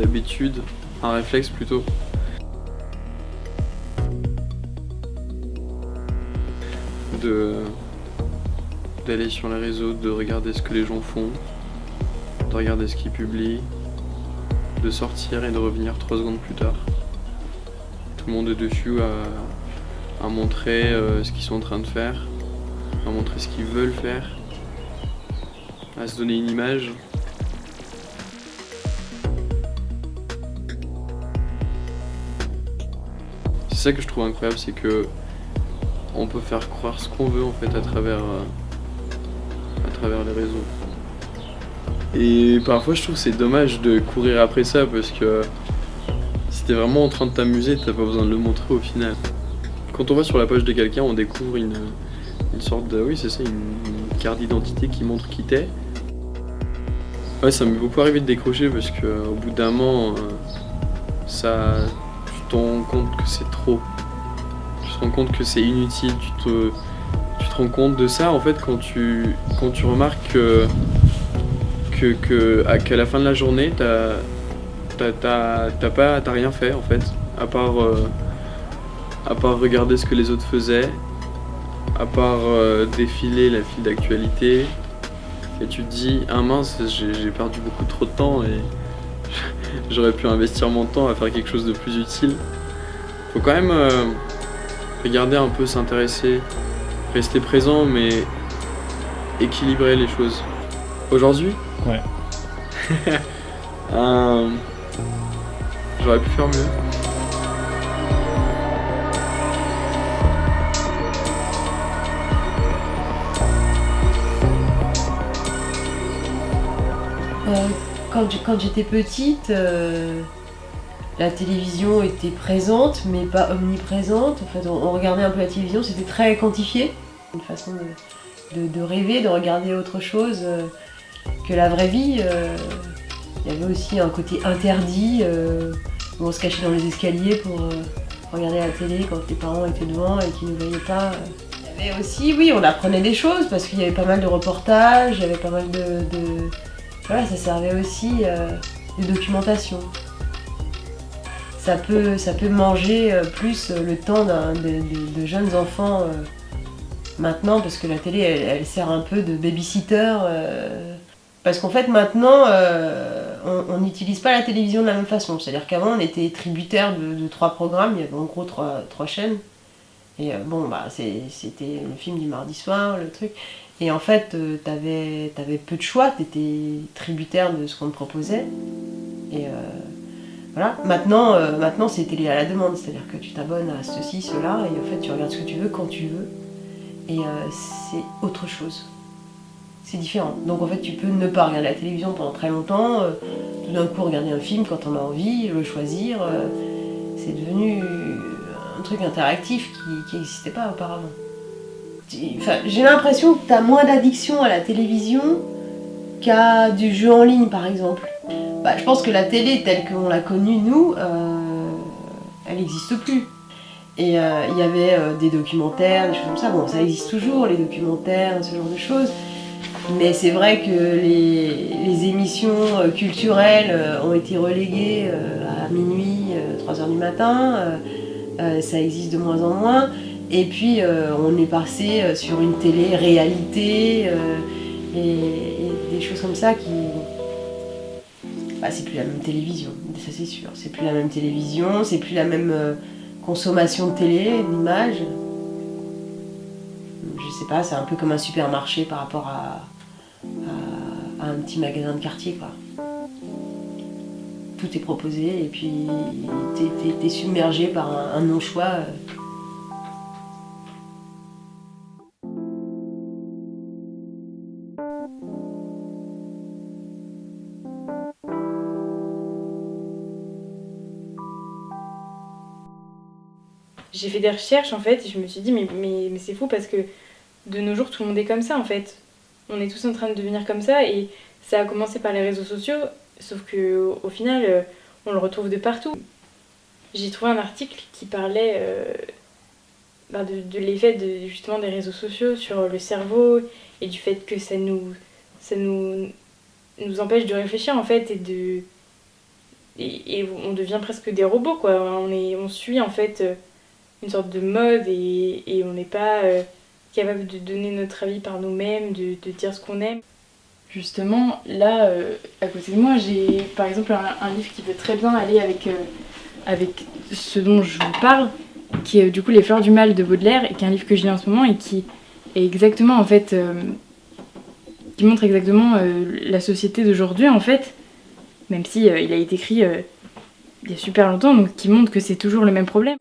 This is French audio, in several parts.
d'habitude, un réflexe plutôt. D'aller sur les réseaux, de regarder ce que les gens font, de regarder ce qu'ils publient, de sortir et de revenir 3 secondes plus tard. Tout le monde est dessus à montrer ce qu'ils sont en train de faire, à montrer ce qu'ils veulent faire, à se donner une image. C'est ça que je trouve incroyable, c'est que on peut faire croire ce qu'on veut en fait à travers les réseaux. Et parfois je trouve que c'est dommage de courir après ça parce que si t'es vraiment en train de t'amuser, t'as pas besoin de le montrer au final. Quand on va sur la page de quelqu'un, on découvre une sorte de... Oui, c'est ça, une carte d'identité qui montre qui t'es. Ouais, ça m'est beaucoup arrivé de décrocher parce qu'au bout d'un moment, tu te rends compte que c'est trop. Tu te rends compte que c'est inutile, tu te rends compte de ça en fait quand tu remarques qu'à la fin de la journée, t'as rien fait en fait, à part regarder ce que les autres faisaient, à part défiler la file d'actualité, et tu te dis ah mince, j'ai perdu beaucoup trop de temps et j'aurais pu investir mon temps à faire quelque chose de plus utile. Faut quand même regarder un peu, s'intéresser, rester présent mais équilibrer les choses. Aujourd'hui, Ouais. J'aurais pu faire mieux. Quand j'étais petite, la télévision était présente, mais pas omniprésente. En fait, on regardait un peu la télévision, c'était très quantifié. Une façon de rêver, de regarder autre chose que la vraie vie. Il y avait aussi un côté interdit, où on se cachait dans les escaliers pour regarder la télé quand les parents étaient devant et qu'ils ne voyaient pas. Il y avait aussi, oui, on apprenait des choses parce qu'il y avait pas mal de reportages, il y avait pas mal de... Voilà, ça servait aussi de documentation. Ça peut manger plus le temps de jeunes enfants maintenant, parce que la télé, elle sert un peu de babysitter. Parce qu'en fait, maintenant, on n'utilise pas la télévision de la même façon. C'est-à-dire qu'avant, on était tributaire de 3 programmes, il y avait en gros 3 chaînes. Et c'était le film du mardi soir, le truc. Et en fait, t'avais peu de choix, t'étais tributaire de ce qu'on te proposait. Et voilà. Maintenant, c'est télé à la demande, c'est-à-dire que tu t'abonnes à ceci, cela, et en fait, tu regardes ce que tu veux quand tu veux. Et c'est autre chose. C'est différent. Donc en fait, tu peux ne pas regarder la télévision pendant très longtemps, tout d'un coup regarder un film quand on a envie, le choisir. C'est devenu un truc interactif qui n'existait pas auparavant. Enfin, j'ai l'impression que tu as moins d'addiction à la télévision qu'à du jeu en ligne, par exemple. Je pense que la télé, telle qu'on l'a connue, nous, elle n'existe plus. Et il y avait des documentaires, des choses comme ça. Bon, ça existe toujours, les documentaires, ce genre de choses. Mais c'est vrai que les émissions culturelles ont été reléguées à minuit, 3h du matin. Ça existe de moins en moins. Et puis on est passé sur une télé-réalité et des choses comme ça qui... c'est plus la même télévision, ça c'est sûr. C'est plus la même télévision, c'est plus la même consommation de télé, d'image. Je sais pas, c'est un peu comme un supermarché par rapport à un petit magasin de quartier, quoi. Tout est proposé et puis t'es submergé par un non-choix. J'ai fait des recherches en fait et je me suis dit mais c'est fou parce que de nos jours tout le monde est comme ça en fait. On est tous en train de devenir comme ça et ça a commencé par les réseaux sociaux, sauf que au final on le retrouve de partout. J'ai trouvé un article qui parlait de l'effet justement des réseaux sociaux sur le cerveau et du fait que ça nous empêche de réfléchir en fait et et on devient presque des robots, quoi. On suit en fait une sorte de mode et on n'est pas capable de donner notre avis par nous-mêmes, de dire ce qu'on aime. Justement, là, à côté de moi, j'ai par exemple un livre qui peut très bien aller avec ce dont je vous parle, qui est du coup Les Fleurs du Mal de Baudelaire, et qui est un livre que je lis en ce moment et qui est exactement en fait, qui montre exactement la société d'aujourd'hui en fait, même si il a été écrit il y a super longtemps, donc qui montre que c'est toujours le même problème.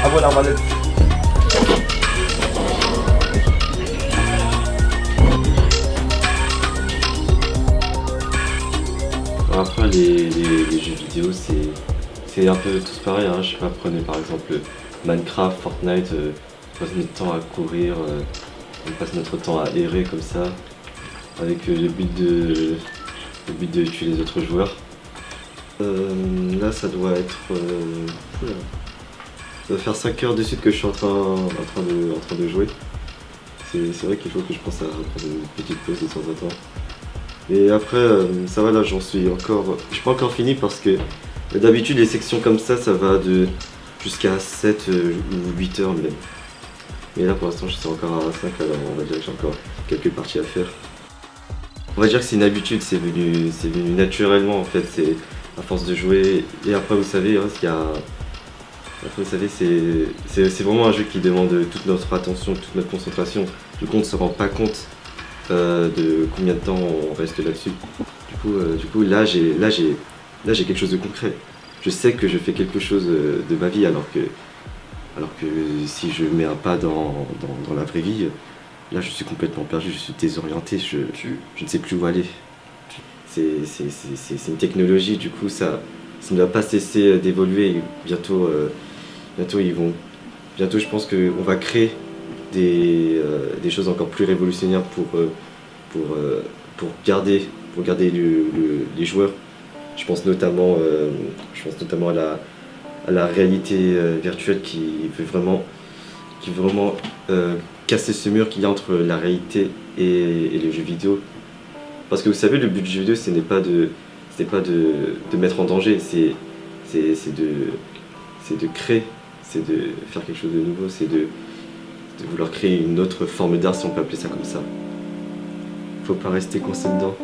Ah voilà, on va le... Après, les jeux vidéo, c'est un peu tous pareil. Hein. Je sais pas, prenez par exemple Minecraft, Fortnite, on passe notre temps à courir, on passe notre temps à errer comme ça, avec le but de tuer les autres joueurs. Là, ça doit être. Oula. Ça doit faire 5 heures de suite que je suis en train de jouer. C'est vrai qu'il faut que je pense à prendre une petite pause de temps en temps. Et après, ça va, là j'en suis encore. Je suis pas encore fini parce que d'habitude les sections comme ça va de jusqu'à 7 ou 8 heures même. Mais là pour l'instant je suis encore à 5, alors on va dire que j'ai encore quelques parties à faire. On va dire que c'est une habitude, c'est venu naturellement en fait, c'est à force de jouer. Et après vous savez, hein, après, vous savez, c'est vraiment un jeu qui demande toute notre attention, toute notre concentration. Du coup on ne se rend pas compte de combien de temps on reste là-dessus. Du coup là j'ai quelque chose de concret. Je sais que je fais quelque chose de ma vie alors que si je mets un pas dans la vraie vie, là je suis complètement perdu, je suis désorienté, je ne sais plus où aller. C'est une technologie, du coup ça ne va pas cesser d'évoluer. Bientôt je pense qu'on va créer des choses encore plus révolutionnaires pour garder les joueurs. Je pense notamment à la réalité virtuelle qui veut vraiment casser ce mur qu'il y a entre la réalité et les jeux vidéo. Parce que vous savez, le but du jeu vidéo, ce n'est pas de mettre en danger, c'est de créer, c'est de faire quelque chose de nouveau, c'est de vouloir créer une autre forme d'art, si on peut appeler ça comme ça. Faut pas rester coincé dedans.